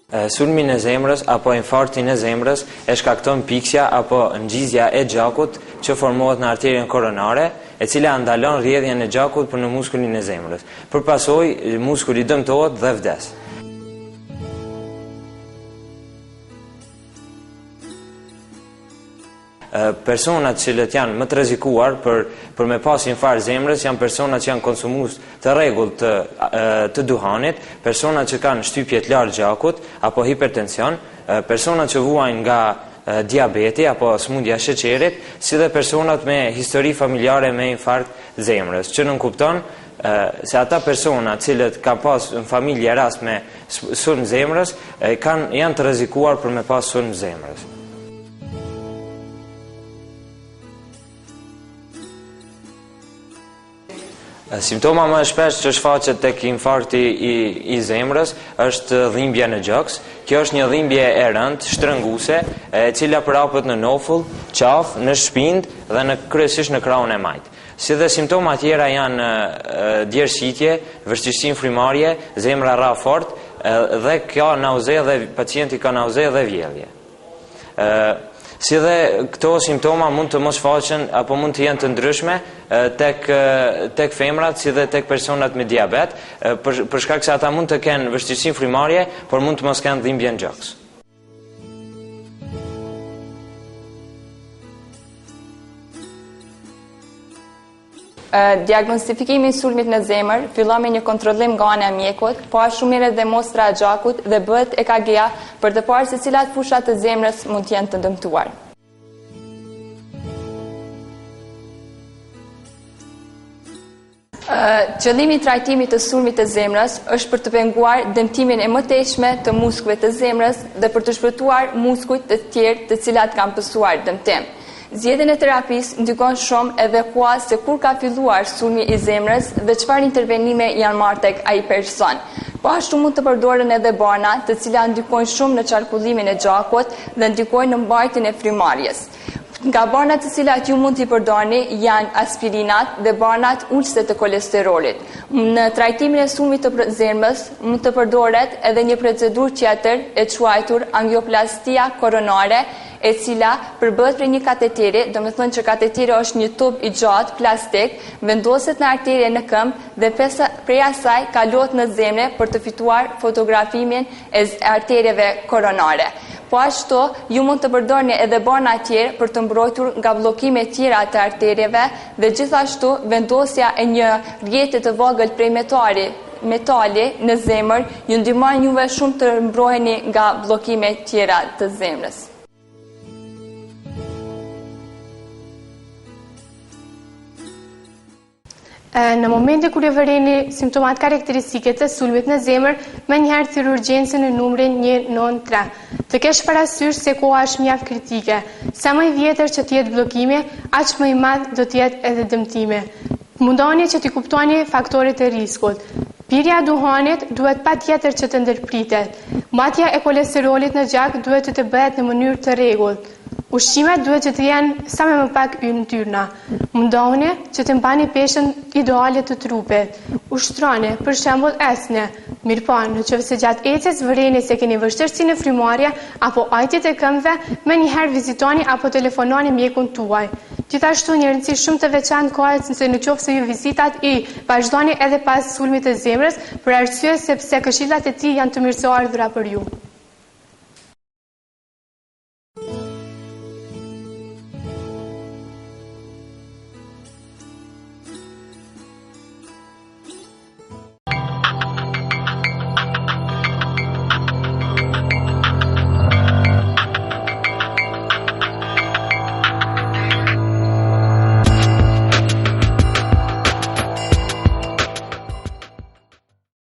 Sulmin e zemrës apo infarktin e zemrës e shkakton piksja apo ngjizja e gjakut që formohet në arterien koronare, e cila ndalon rrjedhjen e gjakut për në muskulin e zemrës. Për pasojë, muskuli dëmtohet dhe vdes. Personat që janë më të rrezikuar për me pas infarkt zemrës janë personat që janë konsumues të rregullt të duhanit, personat që kanë shtypje të lartë gjakut apo hipertension, personat që vuajnë nga diabeti apo smundja e sheqerit, si dhe personat me histori familjare me infarkt zemrës, që nënkupton se ata persona cilët kanë pas në familje rast me sulm zemrës janë të rrezikuar për me pas sulm zemrës. Simptoma më e shpesh që shfaqet tek infarkti i zemrës është dhimbja në gjoks. Kjo është një dhimbje e rëndë, shtrënguese, e cila përhapet në nofull, qafë, në shpind dhe kryesisht në krahun e majt. Si dhe simptoma tjera janë djersitje, vështirësi frymarrje, zemra rra fort dhe ka nauze dhe pacienti ka nauze dhe vjedhje. Si dhe këto simptoma mund të mos shfaqen apo mund të jenë të ndryshme tek femrat si dhe tek personat me diabet, për shkak se ata mund të kenë vështirësi frymarrje, por mund të mos kenë dhimbje në gjoks. Diagnostifikimi i sulmit në zemër fillon me një kontrollim nga ana e mjekut, po ashtu mirë edhe mostra e gjakut dhe bëhet EKG-ja për të parë se cilat fusha të zemrës mund të jenë të dëmtuar. Qëllimi i trajtimit të sulmit të zemrës është për të penguar dëmtimin e mëtejshme të muskujve të zemrës dhe për të shpëtuar muskujt të tjerë të cilat kanë pësuar dëmtim. Zgjedhjen e terapisë ndikon shumë edhe se kur ka filluar sulmi i zemrës dhe çfarë intervenime janë marrë tek ai person. Po ashtu mund të përdoren edhe barna, të cilat ndikojnë shumë në qarkullimin e gjakut dhe ndikojnë në mbajtjen e frymarrjes. Nga barnat të cilat ju mund t'i përdorni janë aspirinat dhe barnat ulëse të kolesterolit. Në trajtimin e sulmit të zemrës mund të përdoret edhe një procedurë tjetër e quajtur angioplastia koronare, e cila përbëhet prej një kateteri, do me thënë që kateteri është një tub i gjatë plastik, vendoset në arterje në këmbë dhe prej asaj kalohet në zemre për të fituar fotografimin e arterjeve koronare. Po ashtu, ju mund të përdorni edhe barna tjerë për të mbrojtur nga bllokime tjera të arterjeve dhe gjithashtu vendosja e një rrjeti të vogël prej metali në zemër ju ndihmon juve shumë të mbroheni nga bllokime tjera të zemrës. Në momente kur e vëreni simptomat karakteristike të sulmit në zemër, menjëherë thirr urgjencën në numrin 193. Të kesh parasysh se koha është mjaft kritike. Sa më i vjetër që të jetë bllokimi, aq më i madh do të jetë edhe dëmtimi. Mundoni që t'i kuptoni faktorët e riskut. Pirja e duhanit duhet patjetër që të ndërpritet. Mbajtja e kolesterolit në gjak duhet të bëhet në mënyrë të rregullt. Ushqimet duhet që të jenë sa më pak yndyrna. Mundohuni që të mbani peshën ideale të trupit. Ushtroni, për shembull esne. Mirpo, nëse gjatë ecjes vëreni se keni vështirësi në frymarrje apo ajtjet e këmbëve, menjëherë vizitoni apo telefononi mjekun tuaj. Gjithashtu një rëndësi shumë të veçantë kohet se në qoftë se ju vizitat i vazhdoni edhe pas sulmit të zemrës, për arsye sepse këshillat e tij janë të mirëseardhura për ju.